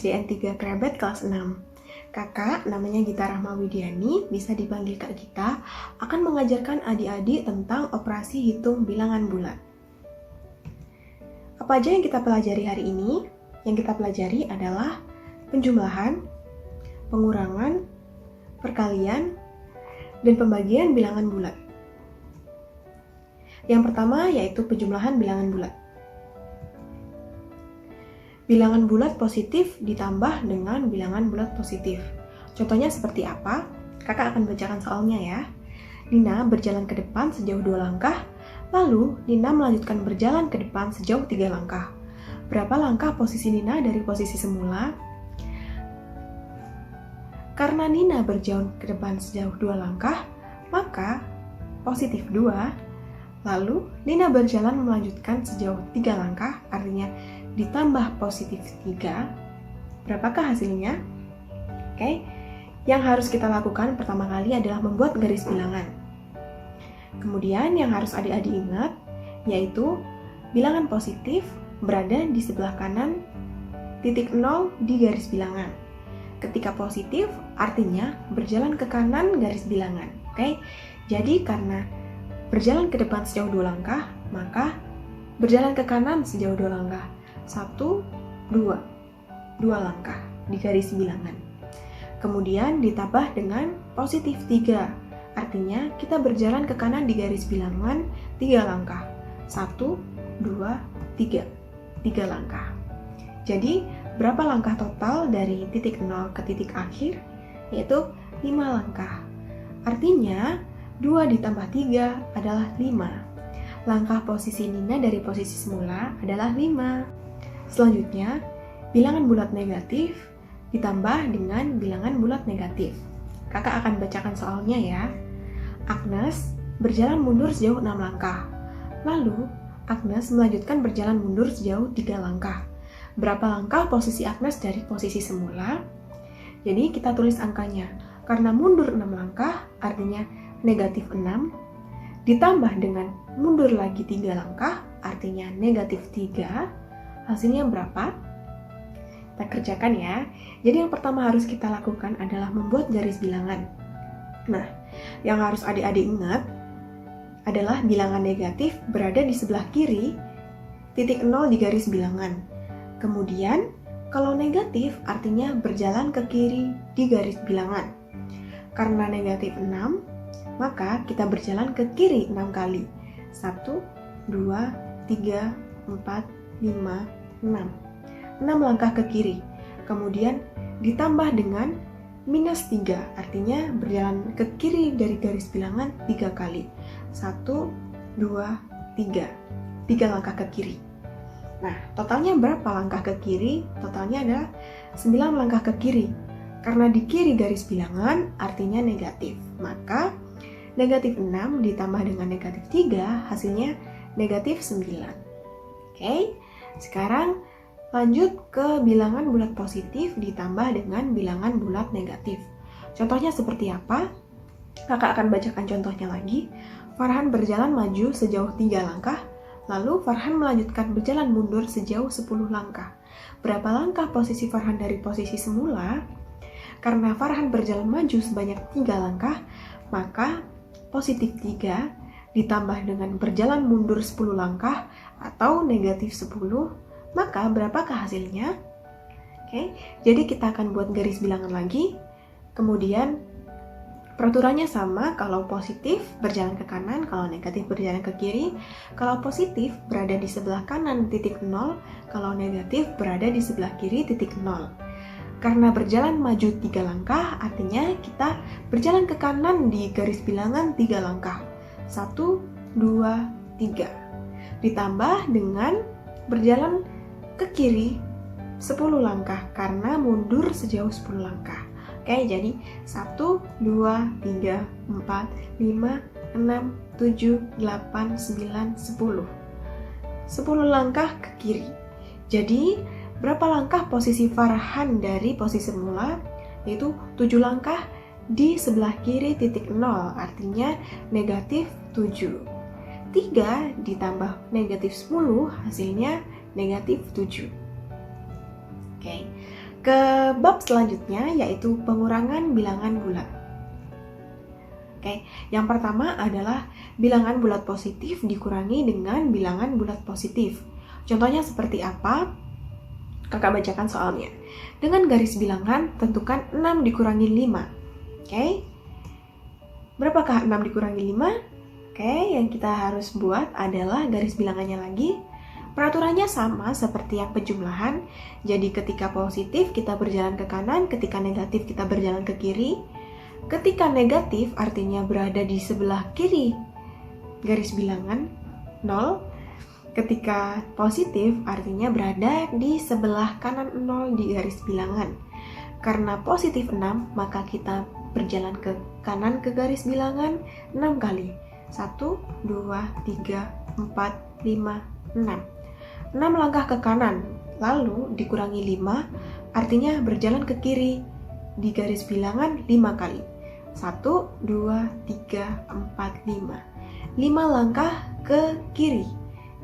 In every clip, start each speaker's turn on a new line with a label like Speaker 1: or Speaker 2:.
Speaker 1: SDN 3 Krebet kelas 6. Kakak, namanya Gita Rahma Widiani, bisa dipanggil Kak Gita, akan mengajarkan adik-adik tentang operasi hitung bilangan bulat. Apa aja yang kita pelajari hari ini? Yang kita pelajari adalah penjumlahan, pengurangan, perkalian, dan pembagian bilangan bulat. Yang pertama yaitu penjumlahan bilangan bulat. Bilangan bulat positif ditambah dengan bilangan bulat positif. Contohnya seperti apa? Kakak akan bacakan soalnya ya. Nina berjalan ke depan sejauh 2 langkah, lalu Nina melanjutkan berjalan ke depan sejauh 3 langkah. Berapa langkah posisi Nina dari posisi semula? Karena Nina berjalan ke depan sejauh 2 langkah, maka positif 2, lalu Nina berjalan melanjutkan sejauh 3 langkah, artinya ditambah positif 3, berapakah hasilnya? Oke, yang harus kita lakukan pertama kali adalah membuat garis bilangan. Kemudian yang harus adik-adik ingat, yaitu bilangan positif berada di sebelah kanan titik 0 di garis bilangan. Ketika positif, artinya berjalan ke kanan garis bilangan. Oke, jadi karena berjalan ke depan sejauh 2 langkah, maka berjalan ke kanan sejauh 2 langkah. 1, 2 langkah di garis bilangan. Kemudian ditambah dengan positif 3, artinya kita berjalan ke kanan di garis bilangan 3 langkah. 1, 2, 3 langkah. Jadi berapa langkah total dari titik 0 ke titik akhir? Yaitu 5 langkah. Artinya 2 ditambah 3 adalah 5. Langkah posisi Nina dari posisi semula adalah 5. Selanjutnya, bilangan bulat negatif ditambah dengan bilangan bulat negatif. Kakak akan bacakan soalnya ya. Agnes berjalan mundur sejauh 6 langkah. Lalu, Agnes melanjutkan berjalan mundur sejauh 3 langkah. Berapa langkah posisi Agnes dari posisi semula? Jadi kita tulis angkanya. Karena mundur 6 langkah, artinya negatif 6. Ditambah dengan mundur lagi 3 langkah, artinya negatif 3. Hasilnya berapa? Kita kerjakan ya. Jadi yang pertama harus kita lakukan adalah membuat garis bilangan. Nah, yang harus adik-adik ingat adalah bilangan negatif berada di sebelah kiri titik 0 di garis bilangan. Kemudian, kalau negatif artinya berjalan ke kiri di garis bilangan. Karena negatif 6, maka kita berjalan ke kiri 6 kali. 1, 2, 3, 4, 5, 6. 6 langkah ke kiri. Kemudian ditambah dengan minus 3, artinya berjalan ke kiri dari garis bilangan 3 kali. 1, 2, 3. 3 langkah ke kiri. Nah, totalnya berapa langkah ke kiri? Totalnya adalah 9 langkah ke kiri. Karena di kiri garis bilangan artinya negatif. Maka negatif 6 ditambah dengan negatif 3 hasilnya negatif 9. Oke, sekarang lanjut ke bilangan bulat positif ditambah dengan bilangan bulat negatif. Contohnya seperti apa? Kakak akan bacakan contohnya lagi. Farhan berjalan maju sejauh 3 langkah, lalu Farhan melanjutkan berjalan mundur sejauh 10 langkah. Berapa langkah posisi Farhan dari posisi semula? Karena Farhan berjalan maju sebanyak 3 langkah, maka positif 3 ditambah dengan berjalan mundur 10 langkah atau negatif 10, maka berapakah hasilnya? Oke, jadi kita akan buat garis bilangan lagi. Kemudian peraturannya sama, kalau positif berjalan ke kanan, kalau negatif berjalan ke kiri. Kalau positif berada di sebelah kanan titik 0, kalau negatif berada di sebelah kiri titik 0. Karena berjalan maju 3 langkah, artinya kita berjalan ke kanan di garis bilangan 3 langkah. 1, 2, 3. Ditambah dengan berjalan ke kiri 10 langkah karena mundur sejauh 10 langkah. Oke, jadi 1, 2, 3, 4, 5, 6, 7, 8, 9, 10. 10 langkah ke kiri. Jadi, berapa langkah posisi Farhan dari posisi semula? Yaitu 7 langkah di sebelah kiri titik 0, artinya negatif 7. 3 ditambah negatif 10, hasilnya negatif 7. Oke, ke bab selanjutnya, yaitu pengurangan bilangan bulat. Oke, yang pertama adalah bilangan bulat positif dikurangi dengan bilangan bulat positif. Contohnya seperti apa? Kakak bacakan soalnya. Dengan garis bilangan, tentukan 6 dikurangi 5. Oke, berapakah 6 dikurangi 5? Oke, yang kita harus buat adalah garis bilangannya lagi. Peraturannya sama seperti yang penjumlahan. Jadi ketika positif kita berjalan ke kanan, ketika negatif kita berjalan ke kiri. Ketika negatif artinya berada di sebelah kiri garis bilangan 0. Ketika positif artinya berada di sebelah kanan 0 di garis bilangan. Karena positif 6, maka kita berjalan ke kanan ke garis bilangan 6 kali. 1, 2, 3, 4, 5, 6. 6 langkah ke kanan, lalu dikurangi 5, artinya berjalan ke kiri di garis bilangan 5 kali. 1, 2, 3, 4, 5. 5 langkah ke kiri.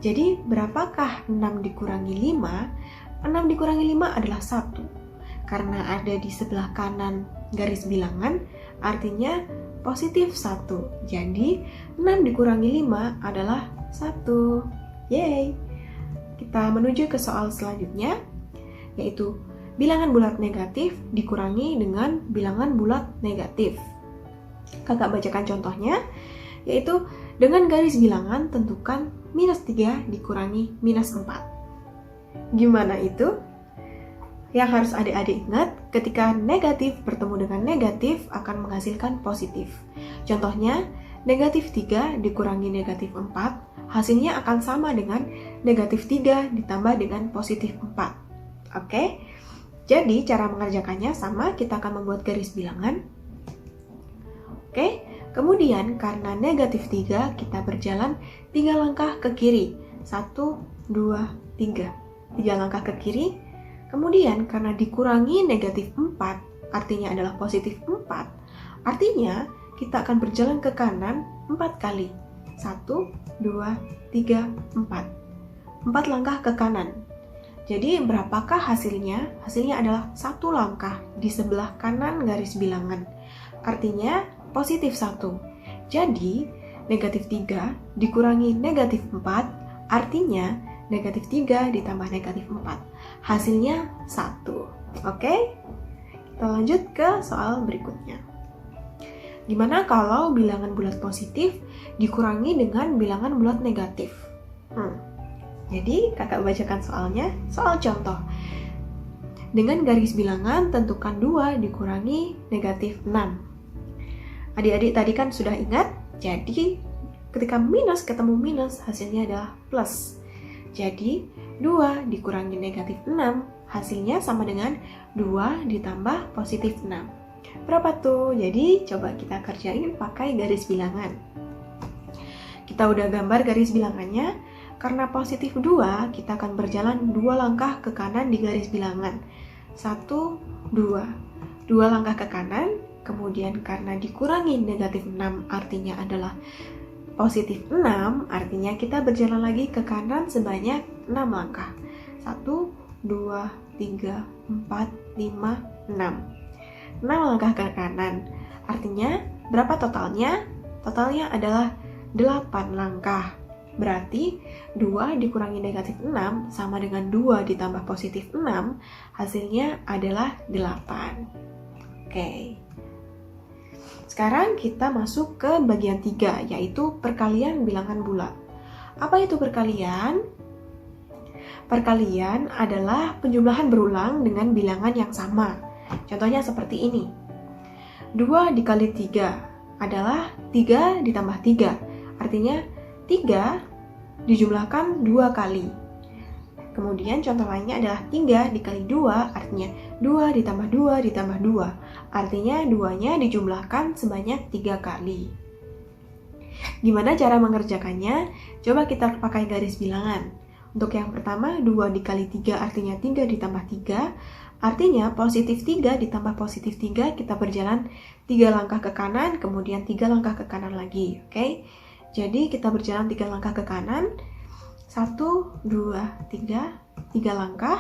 Speaker 1: Jadi berapakah 6 dikurangi 5? 6 dikurangi 5 adalah 1. Karena ada di sebelah kanan garis bilangan, artinya positif 1. Jadi 6 dikurangi 5 adalah 1. Yeay! Kita menuju ke soal selanjutnya, yaitu bilangan bulat negatif dikurangi dengan bilangan bulat negatif. Kakak bacakan contohnya, yaitu dengan garis bilangan tentukan minus 3 dikurangi minus 4. Gimana itu? Yang harus adik-adik ingat, ketika negatif bertemu dengan negatif akan menghasilkan positif. Contohnya, negatif 3 dikurangi negatif 4, hasilnya akan sama dengan negatif 3 ditambah dengan positif 4. Oke? Jadi, cara mengerjakannya sama, kita akan membuat garis bilangan. Oke? Kemudian, karena negatif 3, kita berjalan 3 langkah ke kiri. 1, 2, 3. 3 langkah ke kiri. Kemudian, karena dikurangi negatif 4, artinya adalah positif 4. Artinya, kita akan berjalan ke kanan 4 kali. 1, 2, 3, 4. 4 langkah ke kanan. Jadi, berapakah hasilnya? Hasilnya adalah 1 langkah di sebelah kanan garis bilangan. Artinya, positif 1. Jadi, negatif 3 dikurangi negatif 4, artinya negatif 3 ditambah negatif 4. Hasilnya 1. Oke? Kita lanjut ke soal berikutnya. Gimana kalau bilangan bulat positif dikurangi dengan bilangan bulat negatif? Jadi, kakak bacakan soalnya. Soal contoh. Dengan garis bilangan, tentukan 2 dikurangi negatif 6. Adik-adik tadi kan sudah ingat, jadi ketika minus ketemu minus, hasilnya adalah plus. Jadi, 2 dikurangi negatif 6, hasilnya sama dengan 2 ditambah positif 6. Berapa tuh? Jadi, coba kita kerjain pakai garis bilangan. Kita udah gambar garis bilangannya. Karena positif 2, kita akan berjalan 2 langkah ke kanan di garis bilangan. 1, 2. 2 langkah ke kanan, kemudian karena dikurangi negatif 6 artinya adalah positif 6, artinya kita berjalan lagi ke kanan sebanyak 6 langkah. 1, 2, 3, 4, 5, 6. 6 langkah ke kanan. Artinya berapa totalnya? Totalnya adalah 8 langkah. Berarti 2 dikurangi negatif 6 sama dengan 2 ditambah positif 6, hasilnya adalah 8. Oke. Sekarang kita masuk ke bagian 3, yaitu perkalian bilangan bulat. Apa itu perkalian? Perkalian adalah penjumlahan berulang dengan bilangan yang sama. Contohnya seperti ini. 2 dikali 3 adalah 3 ditambah 3. Artinya 3 dijumlahkan 2 kali. Kemudian contoh lainnya adalah 3 dikali 2, artinya 2 ditambah 2 ditambah 2. Artinya 2-nya dijumlahkan sebanyak 3 kali. Gimana cara mengerjakannya? Coba kita pakai garis bilangan. Untuk yang pertama, 2 dikali 3 artinya 3 ditambah 3. Artinya positif 3 ditambah positif 3, kita berjalan 3 langkah ke kanan, kemudian 3 langkah ke kanan lagi. Oke? Jadi kita berjalan 3 langkah ke kanan. 1, 2, 3 langkah,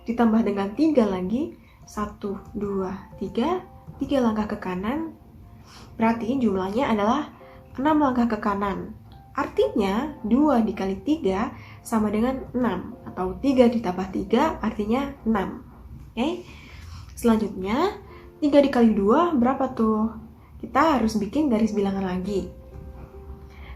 Speaker 1: ditambah dengan 3 lagi, 1, 2, 3, 3 langkah ke kanan, berarti jumlahnya adalah 6 langkah ke kanan. Artinya 2 dikali 3 sama dengan 6, atau 3 ditambah 3 artinya 6. Oke? Selanjutnya 3 dikali 2 berapa tuh? Kita harus bikin garis bilangan lagi.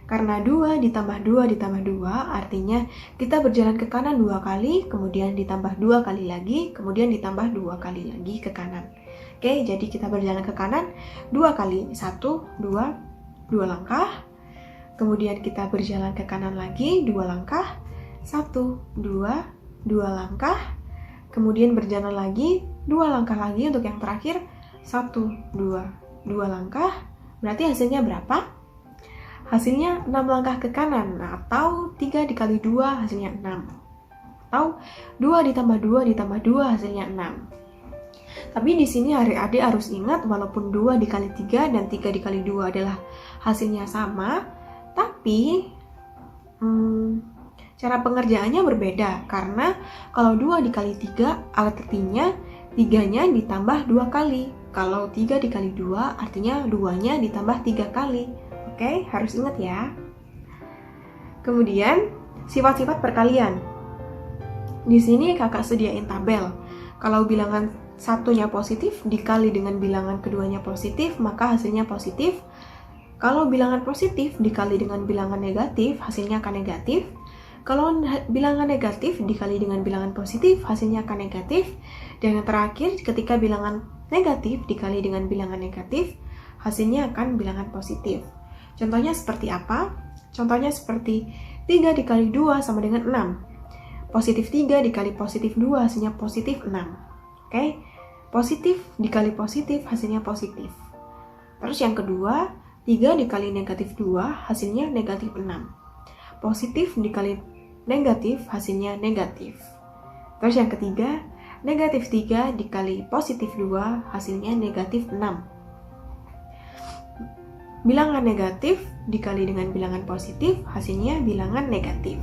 Speaker 1: Karena 2 ditambah 2 ditambah 2 artinya kita berjalan ke kanan 2 kali, kemudian ditambah 2 kali lagi, kemudian ditambah 2 kali lagi ke kanan. Oke, jadi kita berjalan ke kanan 2 kali, 1, 2, 2 langkah. Kemudian kita berjalan ke kanan lagi 2 langkah, 1, 2, 2 langkah. Kemudian berjalan lagi 2 langkah lagi untuk yang terakhir, 1, 2, 2 langkah. Berarti hasilnya berapa? Hasilnya 6 langkah ke kanan, atau 3 dikali 2 hasilnya 6. Atau 2 ditambah 2 ditambah 2 hasilnya 6. Tapi di sini adik-adik harus ingat, walaupun 2 dikali 3 dan 3 dikali 2 adalah hasilnya sama, tapi cara pengerjaannya berbeda. Karena kalau 2 dikali 3 artinya 3-nya ditambah 2 kali. Kalau 3 dikali 2 artinya 2-nya ditambah 3 kali. Oke, harus ingat ya. Kemudian sifat-sifat perkalian. Di sini kakak sediain tabel. Kalau bilangan satunya positif dikali dengan bilangan keduanya positif, maka hasilnya positif. Kalau bilangan positif dikali dengan bilangan negatif, hasilnya akan negatif. Kalau bilangan negatif dikali dengan bilangan positif, hasilnya akan negatif. Dan yang terakhir, ketika bilangan negatif dikali dengan bilangan negatif, hasilnya akan bilangan positif. Contohnya seperti apa? Contohnya seperti 3 dikali 2 sama dengan 6. Positif 3 dikali positif 2 hasilnya positif 6. Oke? Positif dikali positif hasilnya positif. Terus yang kedua, 3 dikali negatif 2 hasilnya negatif 6. Positif dikali negatif hasilnya negatif. Terus yang ketiga, negatif 3 dikali positif 2 hasilnya negatif 6. Bilangan negatif dikali dengan bilangan positif hasilnya bilangan negatif.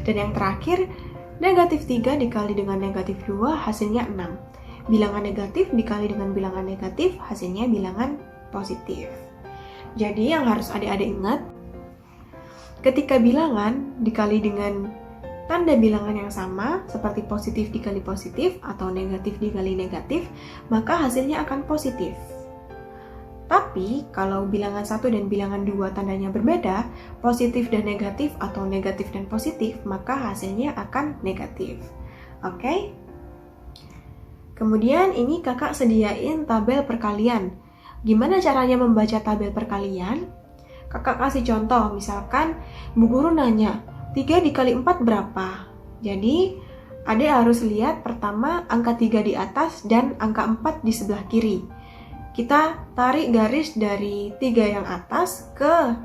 Speaker 1: Dan yang terakhir, negatif 3 dikali dengan negatif 2 hasilnya 6. Bilangan negatif dikali dengan bilangan negatif hasilnya bilangan positif. Jadi yang harus adik-adik ingat, ketika bilangan dikali dengan tanda bilangan yang sama, seperti positif dikali positif atau negatif dikali negatif, maka hasilnya akan positif. Tapi kalau bilangan 1 dan bilangan 2 tandanya berbeda, positif dan negatif atau negatif dan positif, maka hasilnya akan negatif. Oke? Kemudian ini kakak sediain tabel perkalian. Gimana caranya membaca tabel perkalian? Kakak kasih contoh, misalkan Bu Guru nanya, 3 dikali 4 berapa? Jadi, adik harus lihat pertama angka 3 di atas dan angka 4 di sebelah kiri. Kita tarik garis dari 3 yang atas ke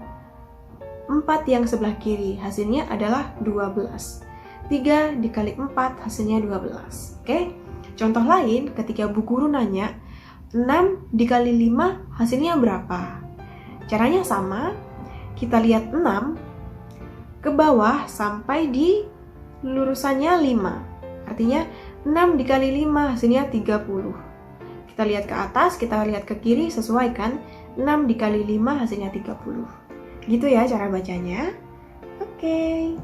Speaker 1: 4 yang sebelah kiri. Hasilnya adalah 12. 3 dikali 4 hasilnya 12. Oke? Contoh lain, ketika Bu Guru nanya, 6 dikali 5 hasilnya berapa? Caranya sama, kita lihat 6 ke bawah sampai di lurusannya 5. Artinya 6 dikali 5 hasilnya 30. Kita lihat ke atas, kita lihat ke kiri, sesuaikan 6 dikali 5 hasilnya 30. Gitu ya cara bacanya. Oke.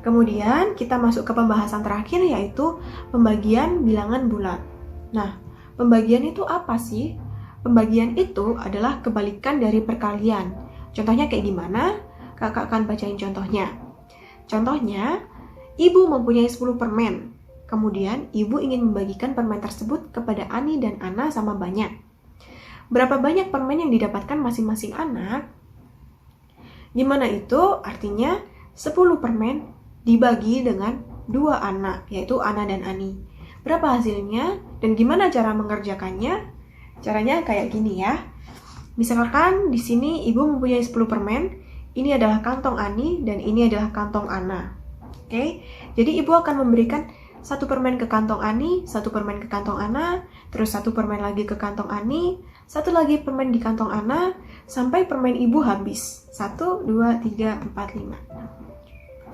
Speaker 1: Kemudian kita masuk ke pembahasan terakhir, yaitu pembagian bilangan bulat. Nah, pembagian itu apa sih? Pembagian itu adalah kebalikan dari perkalian. Contohnya kayak gimana? Kakak akan bacain contohnya. Contohnya, ibu mempunyai 10 permen. Kemudian, ibu ingin membagikan permen tersebut kepada Ani dan Ana sama banyak. Berapa banyak permen yang didapatkan masing-masing anak? Gimana itu? Artinya, 10 permen dibagi dengan 2 anak, yaitu Ana dan Ani. Berapa hasilnya? Dan gimana cara mengerjakannya? Caranya kayak gini ya. Misalkan di sini ibu mempunyai 10 permen, ini adalah kantong Ani dan ini adalah kantong Ana. Oke? Jadi ibu akan memberikan 1 permen ke kantong Ani, 1 permen ke kantong Ana, terus 1 permen lagi ke kantong Ani, 1 lagi permen di kantong Ana, sampai permen ibu habis. 1, 2, 3, 4, 5,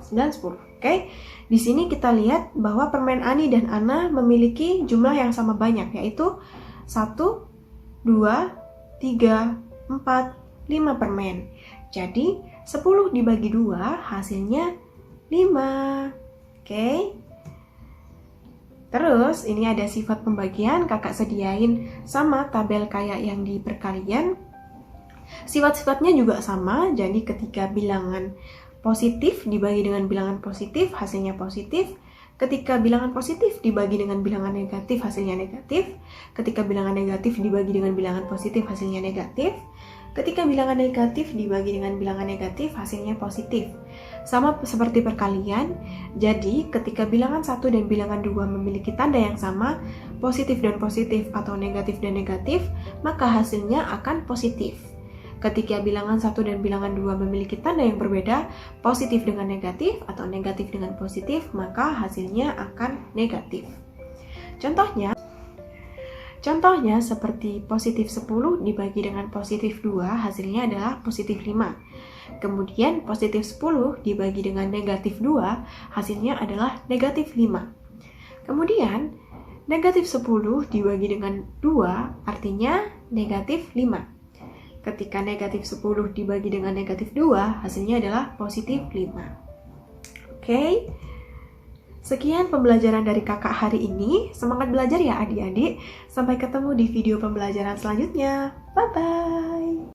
Speaker 1: 9, 10. Oke, di sini kita lihat bahwa permen Ani dan Ana memiliki jumlah yang sama banyak, yaitu 1, 2, 3, 4, 5 permen. Jadi 10 dibagi 2 hasilnya 5. Oke. Terus ini ada sifat pembagian, kakak sediain sama tabel kayak yang di perkalian. Sifat-sifatnya juga sama, jadi ketika bilangan positif dibagi dengan bilangan positif, hasilnya positif. Ketika bilangan positif dibagi dengan bilangan negatif, hasilnya negatif. Ketika bilangan negatif dibagi dengan bilangan positif, hasilnya negatif. Ketika bilangan negatif dibagi dengan bilangan negatif, hasilnya positif. Sama seperti perkalian, jadi ketika bilangan 1 dan bilangan 2 memiliki tanda yang sama, positif dan positif atau negatif dan negatif, maka hasilnya akan positif. Ketika bilangan 1 dan bilangan 2 memiliki tanda yang berbeda, positif dengan negatif atau negatif dengan positif, maka hasilnya akan negatif. Contohnya seperti positif 10 dibagi dengan positif 2, hasilnya adalah positif 5. Kemudian positif 10 dibagi dengan negatif 2, hasilnya adalah negatif 5. Kemudian negatif 10 dibagi dengan 2, artinya negatif 5. Ketika negatif 10 dibagi dengan negatif 2, hasilnya adalah positif 5. Oke. Sekian pembelajaran dari kakak hari ini. Semangat belajar ya adik-adik. Sampai ketemu di video pembelajaran selanjutnya. Bye-bye.